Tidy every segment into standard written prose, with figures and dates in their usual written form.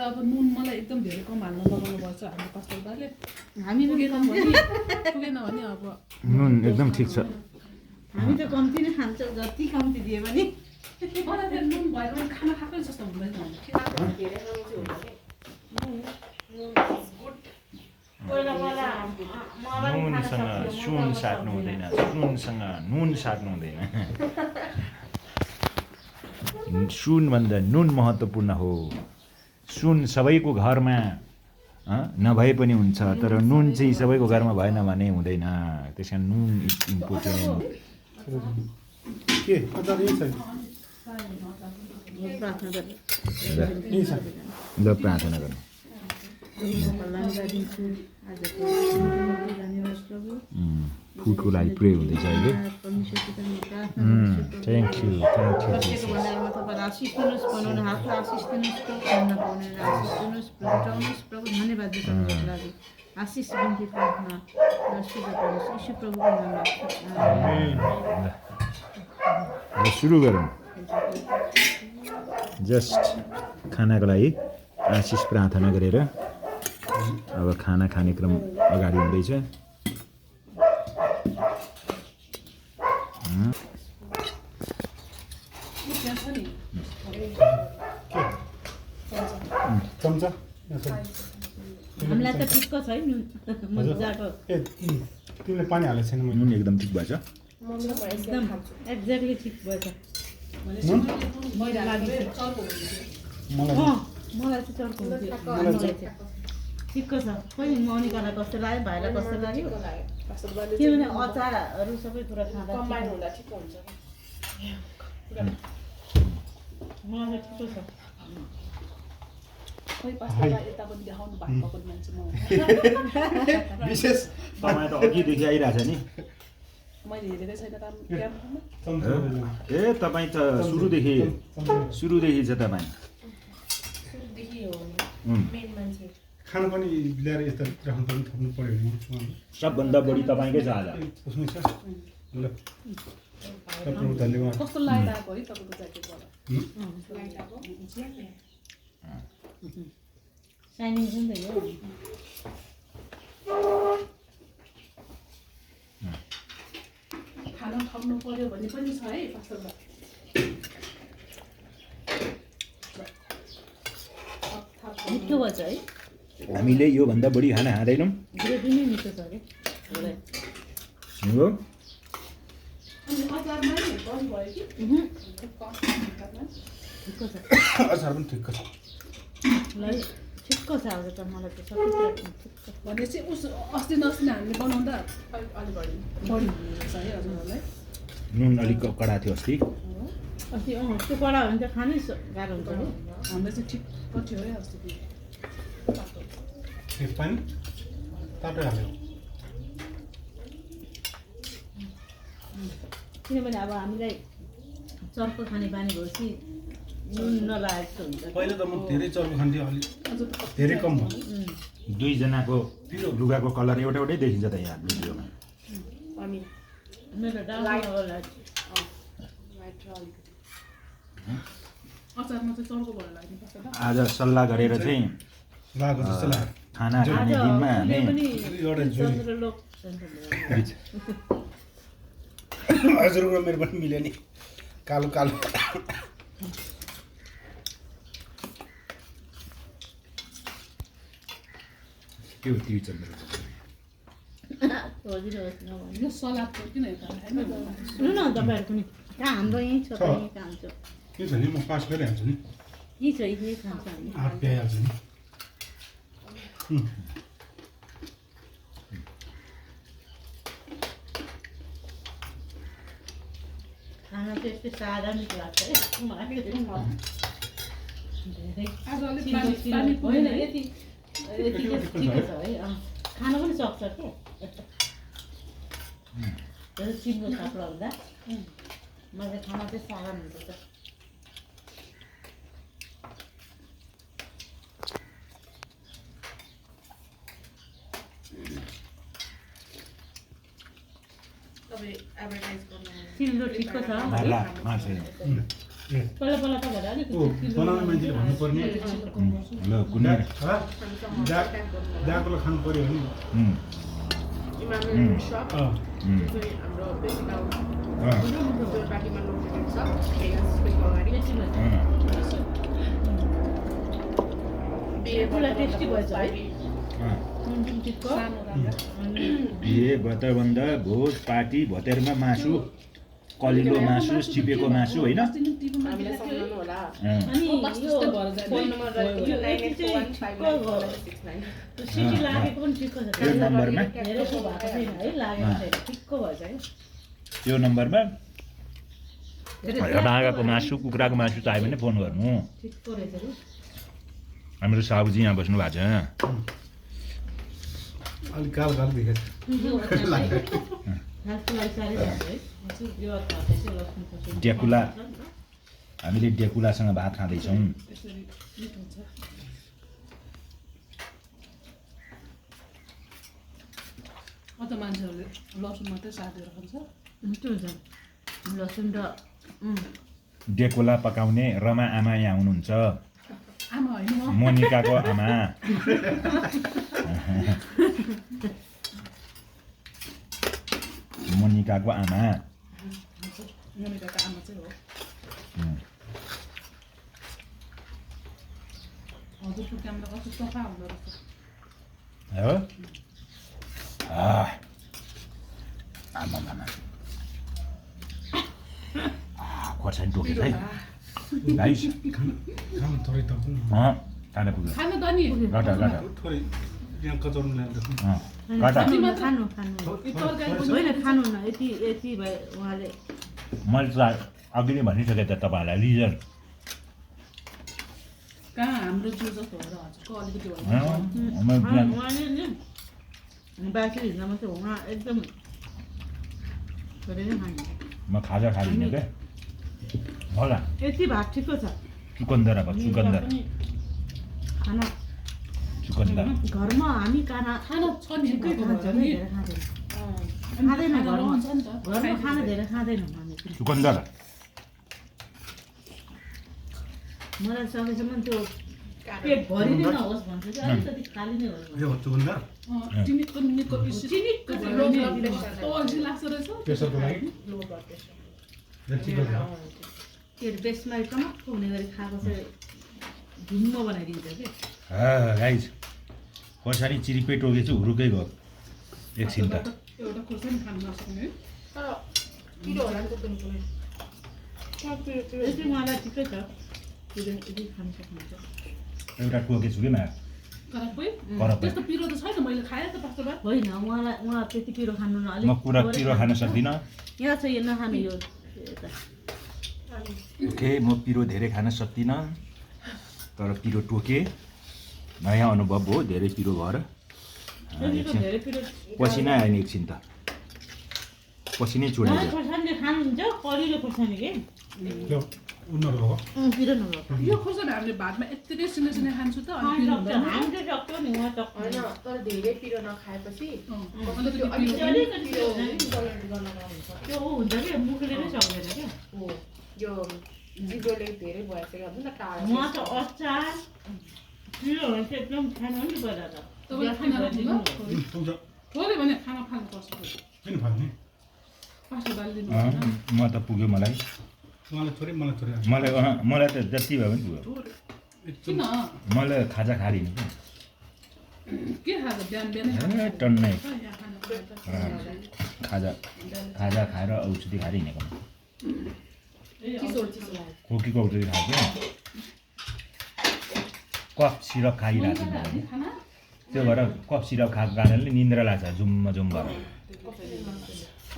अब नुन मलाई एकदम धेरै कम हाल्न लगाउनुपर्छ हाम्रो पास्टर दाले हामी पुगेन भने अब नुन एकदम ठिक छ हामी त कम्ती नै खान्छौँ जति कम्ती दिए पनि मलाई फेरि नुन भएर पनि खाना खाएकै जस्तो हुँदैन नुनसँग सुन साट्नु हुँदैन सुनसँग नुन साट्नु हुँदैन सुनभन्दा नुन महत्त्वपूर्ण हो सुन सबैको घरमा नभए पनि हुन्छ तर नुन चाहिँ सबैको घरमा भएन भने हुँदैन त्यस कारण नुन इज इम्पोर्टेन्ट के अचार यही छ ल प्रार्थना गर्नु फुडको लागि प्रे हुँदैछ अहिले थ्याङ्क यू आशिष दिनुहोस् बनाउने हातलाई आशिष दिनुहोस् खाना पाउने आशिष दिनुहोस् उठाउनुहोस् प्रभु धन्यवाद दिनुको लागि आशिष बिन्ती प्रार्थना यीशु प्रभुको नाममा सुरु गरौँ जस्ट खानाको लागि आशिष प्रार्थना गरेर अब खाना खाने क्रम अगाडि हुँदैछ चम्चा हामीलाई त ठिक्क छ है मजाको ए तिमीले पानी हालेको छैन मैले नुन एकदम ठिक भएछ एकदम एक्ज्याक्टली ठिक भएछ मलाई मलाई चाहिँ चर्को हुन्थ्यो मलाई चाहिँ ठिक्क छ खोइ मनिकालाई कस्तो लाग्यो भाइलाई कस्तो लाग्यो किनभने अचारहरू सबै कुरा खाँदा मलाई चाहिँ ठिक्क छ विशेष तपाईँ त अघिदेखि आइरहेछ नि ए तपाईँ त सुरुदेखि छ तपाईँ खाना पनि ल्याएर यता राख्नु पनि थप्नु पऱ्यो भने सबभन्दा बढी तपाईँकै छ आज उसमै छ ल प्रभु धन्यवाद कस्तो लागिरहेको है तपाईँको ज्याकेटबाट साइनिङ छ नि त यो खाना खानु पर्यो भने पनि छ है पास्टरबाट मिठो भएछ है हामीले योभन्दा बढी खाना खाँदैनौँ ग्रेभी नै मिठो छ अरे हो अनि अचारमा नि बढी भयो कि ठिक्क छ अचार पनि ठिक्क छ ल ठिक्क छ आज त मलाई त सबै कुरा ठिक्क भनेपछि उस अस्ति नस्ति हामीले बनाउँदा अलिक बढी छ है हजुरहरूलाई नुन अलिक कडा थियो अस्ति अस्ति त्यो कडा हो भने त खानै गाह्रो हुन्छ नि हामीलाई चाहिँ ठिक्क थियो है अस्ति ए पानी तातै हाल्यो किनभने अब हामीलाई चर्को खाने बानी भएपछि नुन नलागेको हुन्छ पहिला त म धेरै चर्को खान्थेँ अलि धेरै कम भयो दुईजनाको लुगाको कलर एउटै एउटै देखिन्छ त यहाँ भिडियोमा मेरो डाउन अचारमा चाहिँ चर्को भएर लाग्ने पास्टर आज सल्लाह गरेर चाहिँ लागेको जस्तो लाग्यो खाना खाने दिनमा हामी एउटा जोडी हजुरको मेरो पनि मिल्यो नि कालो कालो के हो टिभी चल्दै यो सलादको किन यता सुन्नु न तपाईँहरू पनि कहाँ हाम्रो यहीँ छ त यहीँ खान्छ के छ नि म पास गरिहाल्छु नि यहीँ छ यहीँ खान्छ हामी हात प्याइहाल्छु नि खाना चाहिँ यस्तै सादा मिठो लाग्छ है मलाई चाहिँ आज अलिक पानी होइन यति यति ठिकै छ है खान पनि सक्छ के चिम्रो साप्रो हुँदा मलाई खाना चाहिँ सादा हुन्छ त चिम्रो ठिक्क छ मार्ला मार्छ पहिला पहिला तपाईँहरूले अलिकति बनाउने मान्छेले भन्नुपर्ने ल कुनै जाकोलाई खानु पर्यो भने हाम्रो बेसी गाउँ जो बाटीमा लोकेटेड छ त्यसको अगाडि पुरा टेस्टी भएछ है बिहे व्रतबन्ध भोज पार्टी भतेरमा मासु कलिलो मासु चिपेको मासु होइन हामीलाई सम्झाउनु होला अनि यो फोन नम्बर रहेको यो यति चाहिँ सिटी लागेको पनि ठिक्क छ यो नम्बरमा धेरै सो भएको छैन है लागेको छैन ठिक्क भएछ है त्यो नम्बरमा बाँगाको मासु कुखुराको मासु चाहियो भने फोन गर्नु ठिक्क रहेछ नि हाम्रो साबुजी यहाँ बस्नु भएको छ अलिक कालो कालो देखेछ हेल्थको लागि साह्रै राम्रो है यो अचारले चाहिँ लसुन खोर्सानी डेकुला हामीले डेकुलासँग भात खाँदैछौँ अझ मान्छेहरूले लसुन मात्रै साधेर खान्छ मिठो हुन्छ लसुन र डेकुला पकाउने रमा आमा यहाँ हुनुहुन्छ आमा होइन म मोनिकाको आमा मोनिकाको आमा मोनिकाको आमा चाहिँ हो हजुरको क्यामेरा कस्तो सफा हुँदो रहेछ हो आमा खोर्सानी टोकेछ है गाइस खानु थोरै त पनि खाना पुग्यो खानु त नि गाटा थोरै यहाँ कचाउनु ल्याएर गाटा खानु खानु यो तरकारी पनि होइन खानु न यति यति भए उहाँले मैले त अघि नै भनिसकेँ त तपाईँहरूलाई रिजन कहाँ हाम्रो जिउ जस्तो हो र हजुरको अलिकति हो उहाँले नि बाँकी हिँड्दा मात्रै हो उहाँ एकदम छोडेर खानु म खाजा खादिनँ क्या होला यति भात ठिक्क छ चुकन्दर अब चुकन्दर खाना चुकन्दर घरमा हामी खाना खाना छ नि ठिकै खान्छ नि धेरै खाँदैन घरमा घरमा खाना धेरै खाँदैनौँ हामी चुकन्दर मलाई सकेसम्म त्यो पेट भरि नै नहोस् भन्छ कि अलिकति खाली नै होस् यो चुकन्दर चिनिकको मिनिटको चिनिकको लो ब्लड प्रेसर त अल्छी लाग्छ रहेछ प्रेसरको लागि लो ब्लड प्रेसर ठिकै छ त्यो बेसमा टमक्क हुने गरी खाएको चाहिँ ढुङ्गो बनाइदिन्छ कि गाइस खोर्सानी चिरिपै टोकेछु हुरुकै गयो एकछिन त एउटा खुर्सानी खानु नसक्ने तर पिरो होला नि त पनि कुनै यति उहाँलाई ठिकै छ यदि खानु सक्नुहुन्छ एउटा टोकेछु कि मा करापै करापै त्यस्तो पिरो त छैन मैले खाएँ त पास्टर बा होइन उहाँ त्यति पिरो खानु न म पुरा पिरो खान सक्दिनँ यहाँ छ यो नखानु यो यता ओके म पिरो धेरै खान सक्दिनँ तर पिरो टोके नयाँ अनुभव हो धेरै पिरो भएर एकछिन धेरै पिरो पसिना आयो नि एकछिन त पसिनै मलाई चुडाइदियो खोर्सानीले खानुहुन्छ कलिलो खोर्सानी के त्यो उनीहरू हो पिरो नभएको यो खुर्सानी हामीले भातमा यत्तिकै सिने सिने खान्छु त अनि पिरो हुँदैन हामी चाहिँ सक्छौँ नि उहाँ सक्छ होइन तर धेरै पिरो नखाएपछि अलिकति त्यो पिरो अलिकति पिरो पिरो हुन्छ नि। टलरेट गर्न गाह्रो हुन्छ त्यो हुन्छ कि मुखले नै सक्दैन क्या हो यो जिब्रोले धेरै भइसक्यो हुन्छ नि त टाढा उहाँ त अचार पिरो भने चाहिँ एकदम खानु नि पहिला त तपाईँ खाना राख्नु ल पुग्छ थोरै भने खाना फाल्नुपर्छ किन फाल्ने पास्टर बाले दिनु भएन म त पुग्यो मलाई उहाँलाई थोरै मलाई थोरै मलाई त जति भए पनि पुग्यो किन मलाई खाजा खादिनँ के खाएको बिहान बिहानै कि टन्नै यहाँ खानु खाजा खाजा खाएर औषधि खाएर हिँडेको चिसो चिसो लाग्यो खोकीको औषधि खाएको कफ सिरप खाइरहेको छु खाना त्यो भएर कफ सिरप खाएको कारणले निन्द्रा लाग्छ जुम जुम भएर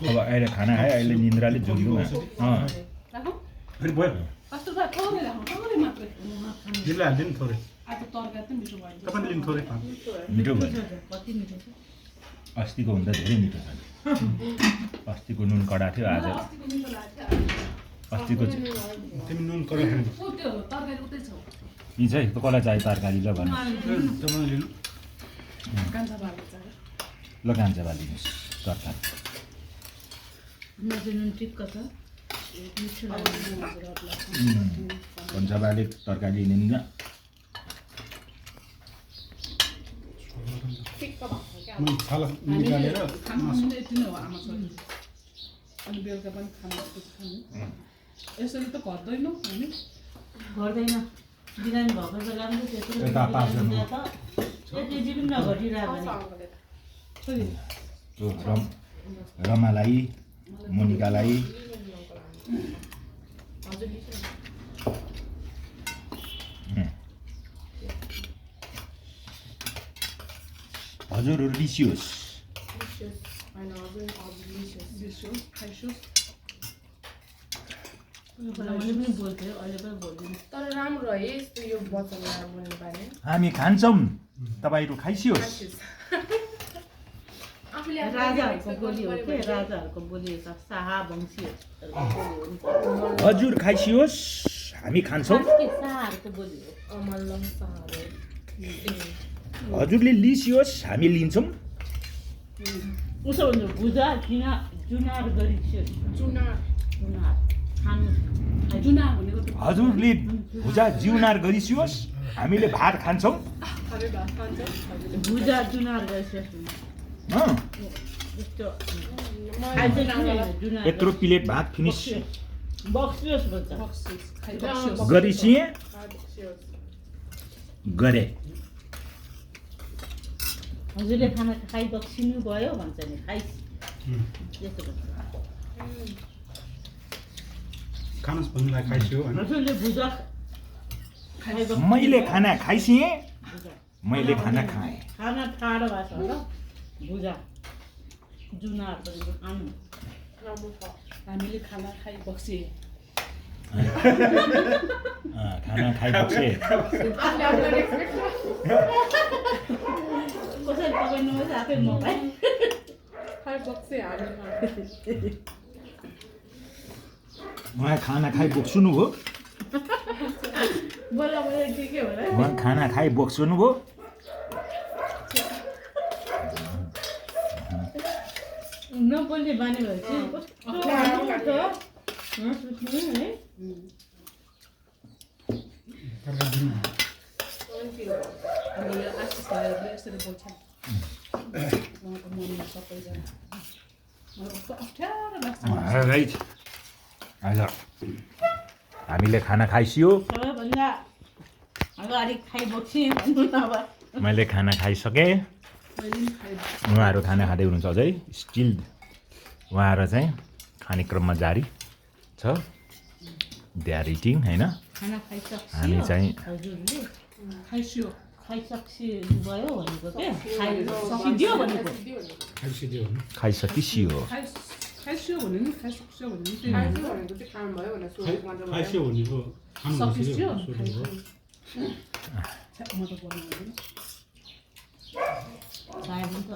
अब अहिले खाना खायो अहिले निन्द्राले जुम्नु राखौँ फेरि भयो पास्टर बा थोरै राखौँ थोरै मात्रै दिदीलाई हालिदिनु नि थोरै आज तरकारी चाहिँ मिठो भयो तपाईँले लिनु थोरै खानु मिठो भयो कति मिठो छ अस्तिको भन्दा धेरै मिठो छ अस्तिको नुन कडा थियो आज अस्तिको मिठो लाग्थ्यो अस्तिको तिमी नुन कडा खानु ऊ त्यो तरकारी उतै छ यी चाहिँ कसलाई चाहियो तरकारी ल भन्नु तपाईँले लिनु कान्छा बाले चाहिँ ल कान्छ बालिदिनुहोस् तरकारी नजिनु ठिक्क छ मिठो अब लाग्छ म हजुर लाग्छ पञ्चबाले तरकारी लिन्छ ठिक्क भएको क्या मैले छाला हामीले निकालेर खाना खानु यति नै हो आमा छोरी अनि बेलुका पनि खानु खानु यसरी त घट्दैनौँ हामी गर्दैन बिरामी भएको बेलामा त त्यत्रो यता पार्छ नि। त एक केजी पनि नघटिरहेको नि अङ्कलले त छोरी त्यो रमालाई मोनिकालाई हजुर लिनु न। हजुरहरू लिसियोस् Delicious. होइन हजुर हजुर delicious. बिर्स्योस् खाइसोस् मैले पनि बोल्थेँ अहिले पनि बोल्दिनँ तर राम्रो है यस्तो यो वचन ल्याएर बोल्नु पाएँ हामी खान्छौँ तपाईँहरू खाइसियोस् आफूले राजाहरूको बोली हो के राजाहरूको बोली हो शाह वंशीहरूको बोली हो नि त हजुर खाइसियोस् हामी खान्छौँ के शाहहरूको बोली हो मल्लम साहब हजुरले लिसियोस् हामी लिन्छौँ उसो भन्नु भुजा जुनार गरिसियोस् चुना जुनार खानु जुना भनेको त हजुरले भुजा जिउनार गरिसियोस् हामीले भात खान्छौँ खाने भात खान्छ हजुरले भुजा जुनार गरिसियोस् अँ, जस्तो मलाई जुनार यत्रो प्लेट भात फिनिस बक्सियोस् भन्छ बक्सियोस् खाइ बक्सियोस् गरिसिएँ हजुर गरे हजुरले खाना खाइ बक्सिनु भयो भन्छ नि खाइ त्यस्तो भन्छ खानुहोस् भन्नुलाई खाइसक्यो होइन हजुरले भुजा खाइ मैले खाना खाइसिएँ भुजा मैले खाना खाएँ खाना ठाडो भएको छ होला भुजा जुनार भनेको खानु राम्रो छ हामीले खाना खाइ बक्सिए खाना खाइबक्से आफूले आफूलाई रेस्पेक्ट कसरी पकाउनु आफै म भाइ खाइ बक्से हाल्नु उहाँ खाना खाइबक्सु नु हो बोला बोला ठिकै होला उहाँ खाना खाइबक्सु नु हो नबोल्ने बानी भएपछि कस्तो राम्रो लाग्छ हाँस उठ्नु है तरकारी दिनु। हामीले आशिष भाइहरूले यसरी बोल्छन् उहाँको मनमा सबैजना मलाई कस्तो अप्ठ्यारो लाग्छ राइट हजुर हामीले खाना खाइसियो सबैभन्दा अगाडि खाइबक्सेँ भन्नु न अब मैले खाना खाइसकेँ मैले पनि खाइ उहाँहरू खाना खाँदै हुनुहुन्छ अझै स्टिल उहाँहरू चाहिँ खाने क्रममा जारी छ दे आर इटिङ होइन खाना खाइसक्यो हामी चाहिँ हजुरले खाइसियो खाइसक्नुभयो भनेको के खाइसकिदियो भनेको खाइसिक्यो भने खाइसकिसियो खाइसियो भने नि खाइसक्यो भने नि त्यही खाइसक्यो भनेको चाहिँ खानुभयो भनेर सोधेको मात्र भयो। खाइस्यो भनेको खानु सकिसियो सोधेको हो। म त बोल्नु हुँदैन खायो भने त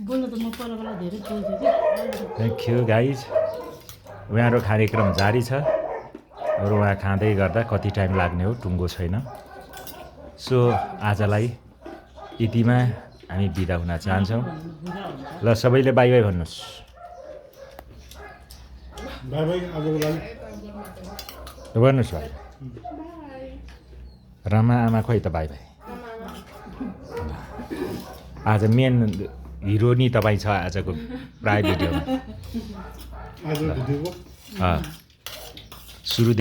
बोल्नु त म पर बेला धेरै बोल्थेँ कि थ्याङ्क यू गाइज उहाँहरू कार्यक्रम जारी छ अरू उहाँ खाँदै गर्दा कति टाइम लाग्ने हो टुङ्गो छैन सो आजलाई यतिमा हामी बिदा हुन चाहन्छौँ ल सबैले बाई बाई भन्नुहोस् बाई बाई आजको लागि भन्नुहोस् भाइ बाई रामा आमा खोइ त बाई बाई आज मेन हिरो नि तपाईँ छ आजको प्राय भिडियोमा आज भिडियोको सुरु